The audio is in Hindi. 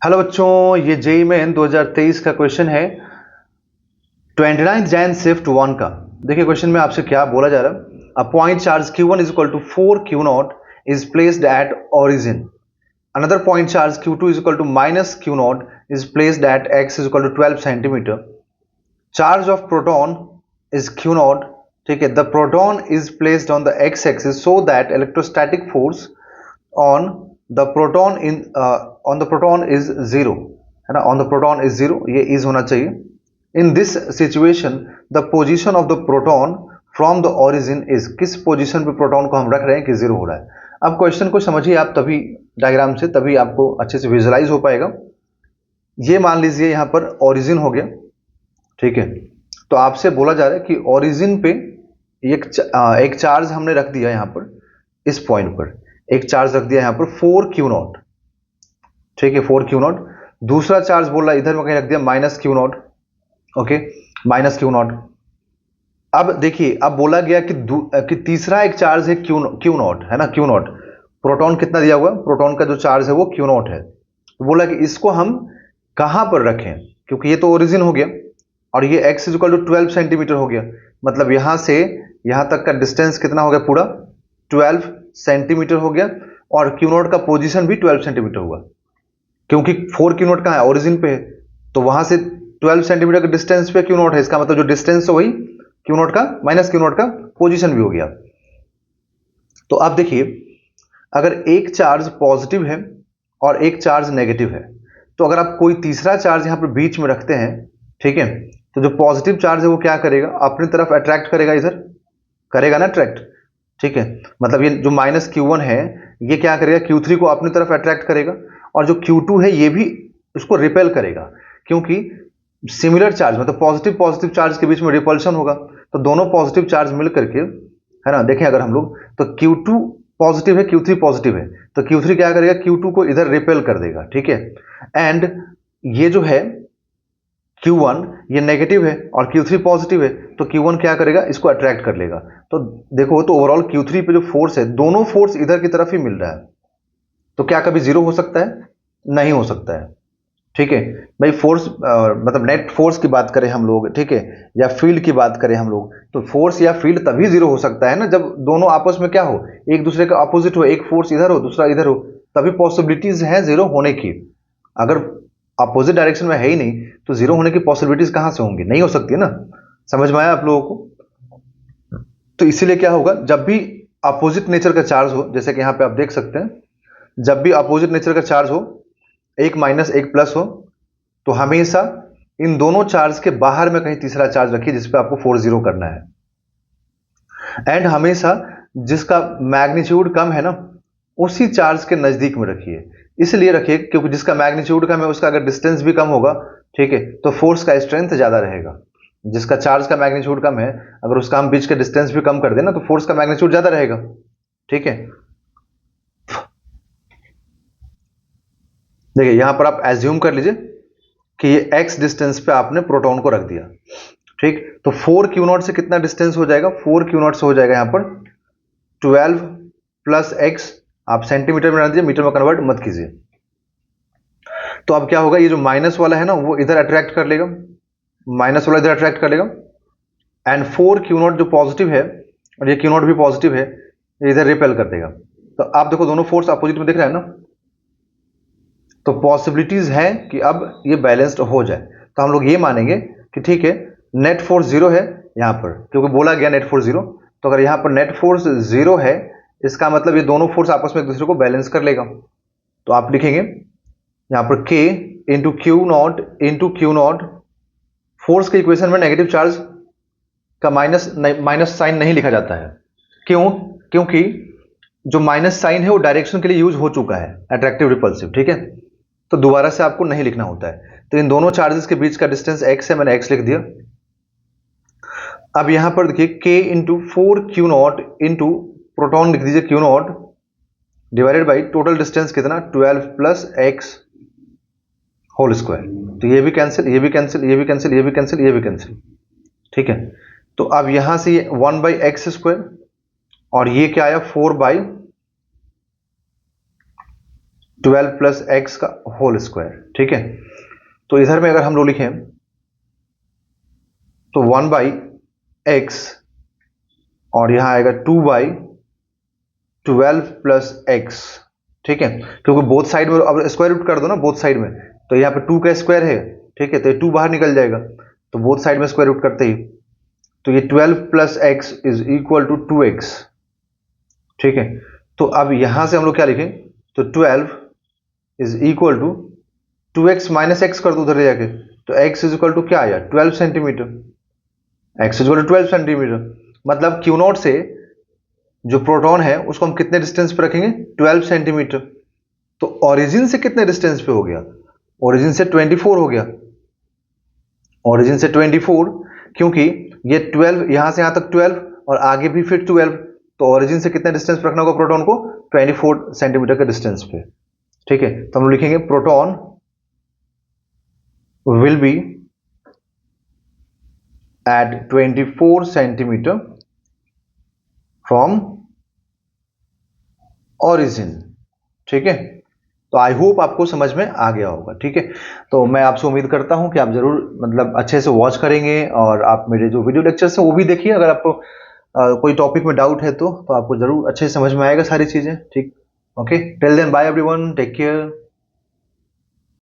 हेलो बच्चों, ये जेई मेन 2023 का क्वेश्चन है 29 जैन शिफ्ट 1 का। देखिए क्वेश्चन में आपसे क्या बोला जा रहा है। A point charge q1 is equal to 4 q naught is placed at origin. Another point charge q2 is equal to minus q naught is placed at x is equal to 12 centimetre. Charge of proton is q naught. ठीक है, the proton is placed on the x axis so that electrostatic force on the proton on the proton is zero, है ना। On the proton is zero, ये इज होना चाहिए। In this situation the position of the proton from the origin is, किस पोजीशन पे प्रोटॉन को हम रख रहे हैं कि जीरो हो रहा है। अब क्वेश्चन को समझिए आप, तभी डायग्राम से तभी आपको अच्छे से विजुलाइज हो पाएगा। ये मान लीजिए यहाँ पर ओरिजिन हो गया, ठीक है। तो आपसे बोला जा रहा है कि ओरिजिन पे एक चार्ज हमने रख दिया यहाँ पर, इस पॉइंट पर एक चार्ज रख दिया यहाँ पर 4 क्यू नॉट, ठीक है, 4 क्यू नॉट। दूसरा चार्ज बोल रहा है इधर में कहीं रख दिया minus Q not, okay, minus Q not. अब देखिए, अब बोला गया कि तीसरा एक चार्ज है क्यू नॉट, है ना, क्यू नॉट। प्रोटॉन कितना दिया हुआ, प्रोटॉन का जो चार्ज है वो क्यू नॉट है। तो बोला कि इसको हम कहां पर रखें, क्योंकि ये तो ओरिजिन हो गया और ये x is equal to 12 centimetre हो गया। मतलब यहां से यहां तक का डिस्टेंस कितना हो गया, पूरा 12 सेंटीमीटर हो गया। और क्यू नॉट का पोजीशन भी 12 सेंटीमीटर हुआ, क्योंकि 4 क्यू नॉट कहाँ है, ओरिजिन पे है। तो वहां से 12 सेंटीमीटर के डिस्टेंस पे क्यू नॉट है, इसका मतलब जो डिस्टेंस है वही क्यू नॉट का माइनस क्यू नॉट का पोजीशन भी हो गया। तो आप देखिए, अगर एक चार्ज पॉजिटिव है और एक चार्ज नेगेटिव है, तो अगर आप कोई तीसरा चार्ज यहां पर बीच में रखते हैं, ठीक है, तो जो पॉजिटिव चार्ज है वो क्या करेगा, अपनी तरफ अट्रैक्ट करेगा, इधर करेगा ना अट्रैक्ट, ठीक है। मतलब ये जो माइनस क्यू वन है, ये क्या करेगा, क्यू थ्री को अपनी तरफ अट्रैक्ट करेगा। और जो क्यू टू है ये भी उसको रिपेल करेगा, क्योंकि सिमिलर चार्ज, मतलब पॉजिटिव पॉजिटिव चार्ज के बीच में रिपल्शन होगा। तो दोनों पॉजिटिव चार्ज मिल करके, है ना, देखें अगर हम लोग, तो Q2 पॉजिटिव है, Q3 पॉजिटिव है, तो Q3 क्या करेगा, Q2 को इधर रिपेल कर देगा, ठीक है। एंड ये जो है Q1 ये नेगेटिव है और Q3 पॉजिटिव है, तो Q1 क्या करेगा, इसको अट्रैक्ट कर लेगा। तो देखो, तो ओवरऑल Q3 पे जो फोर्स है, दोनों फोर्स इधर की तरफ ही मिल रहा है। तो क्या कभी जीरो हो सकता है, नहीं हो सकता है, ठीक है। भाई फोर्स मतलब नेट फोर्स की बात करें हम लोग, ठीक है, या फील्ड की बात करें हम लोग, तो फोर्स या फील्ड तभी जीरो हो सकता है ना, जब दोनों आपस में क्या हो, एक दूसरे का अपोजिट हो, एक फोर्स इधर हो दूसरा इधर हो, तभी पॉसिबिलिटीज है जीरो होने की। अगर अपोजिट डायरेक्शन में है ही नहीं, तो जीरो होने की पॉसिबिलिटीज कहां से होंगी, नहीं हो सकती है ना। समझ में आया आप लोगों को। तो इसीलिए क्या होगा, जब भी अपोजिट नेचर का चार्ज हो, जैसे कि यहां पे आप देख सकते हैं, जब भी अपोजिट नेचर का चार्ज हो, एक माइनस एक प्लस हो, तो हमेशा इन दोनों चार्ज के बाहर में कहीं तीसरा चार्ज रखिए जिस पे आपको 40 करना है। एंड हमेशा जिसका मैग्नीट्यूड कम है ना, उसी चार्ज के नजदीक में रखिए। इसलिए रखिए क्योंकि जिसका मैग्नीट्यूड कम है उसका अगर डिस्टेंस भी कम होगा, ठीक है, तो फोर्स का स्ट्रेंथ ज्यादा रहेगा। जिसका चार्ज का मैग्नीट्यूड कम है, अगर उसका हम बीच के डिस्टेंस भी कम कर देना, तो फोर्स का मैग्नीट्यूड ज्यादा रहेगा, ठीक है। देखिए यहां पर आप एज्यूम कर लीजिए कि ये x डिस्टेंस पे आपने प्रोटॉन को रख दिया, ठीक। तो 4 क्यू नॉट से कितना डिस्टेंस हो जाएगा, 4 क्यू नॉट से हो जाएगा यहां पर 12 प्लस एक्स। आप सेंटीमीटर में बना दीजिए, मीटर में कन्वर्ट मत कीजिए। तो अब क्या होगा, ये जो माइनस वाला है ना वो इधर अट्रैक्ट कर लेगा, माइनस वाला इधर अट्रैक्ट कर लेगा। एंड 4 क्यू नॉट जो पॉजिटिव है और ये क्यू नॉट भी पॉजिटिव है, ये इधर रिपेल कर देगा। तो आप देखो दोनों फोर्स अपोजिट में दिख रहा है ना, तो पॉसिबिलिटीज है कि अब ये बैलेंस्ड हो जाए। तो हम लोग ये मानेंगे कि ठीक है, नेट फोर्स जीरो है यहां पर, क्योंकि बोला गया नेट फोर्स जीरो। तो अगर यहां पर नेट फोर्स जीरो है, इसका मतलब ये दोनों फोर्स आपस में एक दूसरे को बैलेंस कर लेगा। तो आप लिखेंगे यहां पर K into Q not. Force के इक्वेशन में नेगेटिव चार्ज का माइनस साइन नहीं लिखा जाता है। क्यों, क्योंकि जो माइनस साइन है वो डायरेक्शन के लिए यूज हो चुका है, अट्रैक्टिव रिपल्सिव, ठीक है। तो दोबारा से आपको नहीं लिखना होता है। तो इन दोनों चार्जेस के बीच का डिस्टेंस x है, मैंने x लिख दिया। अब यहां पर देखिए k into 4 Q not into proton लिख दीजिए Q not divided by total distance कितना 12 प्लस एक्स होल स्क्वायर। तो ये भी कैंसिल, ये भी कैंसिल, ये भी कैंसिल, ये भी कैंसिल, ये भी कैंसिल, ठीक है। तो अब यहां से ये 1 बाई एक्स स्क्वायर और ये क्या आया 4 बाई 12 प्लस एक्स का होल स्क्वायर, ठीक है। तो इधर में अगर हम लोग लिखें तो 1 बाई एक्स और यहां आएगा 2 बाई 12 प्लस एक्स, ठीक है। क्योंकि बोथ साइड में अब स्क्वायर रूट कर दो ना बोथ साइड में, तो यहाँ पे 2 का स्क्वायर है, ठीक है, तो ये 2 बाहर निकल जाएगा, तो बोथ साइड में स्क्वायर रूट करते ही तो ये 12 plus x is equal to 2x, ठीक है। तो अब यहां से हम लोग क्या लिखें, तो 12 is equal to 2x minus x कर दो उधर ले जाके, तो x इज इक्वल टू क्या आया 12 centimetre, x is equal to 12 centimetre. मतलब क्यू नॉट से जो प्रोटॉन है उसको हम कितने डिस्टेंस पे रखेंगे 12 सेंटीमीटर। तो ओरिजिन से कितने डिस्टेंस पे हो गया, ओरिजिन से 24 हो गया, ओरिजिन से 24, क्योंकि ये 12 यहां से यहां तक 12 और आगे भी फिर 12, तो ओरिजिन से कितने डिस्टेंस पे रखना होगा प्रोटॉन को 24 सेंटीमीटर के डिस्टेंस पे, ठीक है। तो हम लिखेंगे proton will be at 24 centimetre from origin, ठीक है। तो आई होप आपको समझ में आ गया होगा, ठीक है। तो मैं आपसे उम्मीद करता हूं कि आप जरूर मतलब अच्छे से वॉच करेंगे और आप मेरे जो वीडियो लेक्चर्स हैं वो भी देखिए। अगर आपको कोई टॉपिक में डाउट है तो आपको जरूर अच्छे से समझ में आएगा सारी चीजें, ठीक। Okay, till then bye everyone, take care.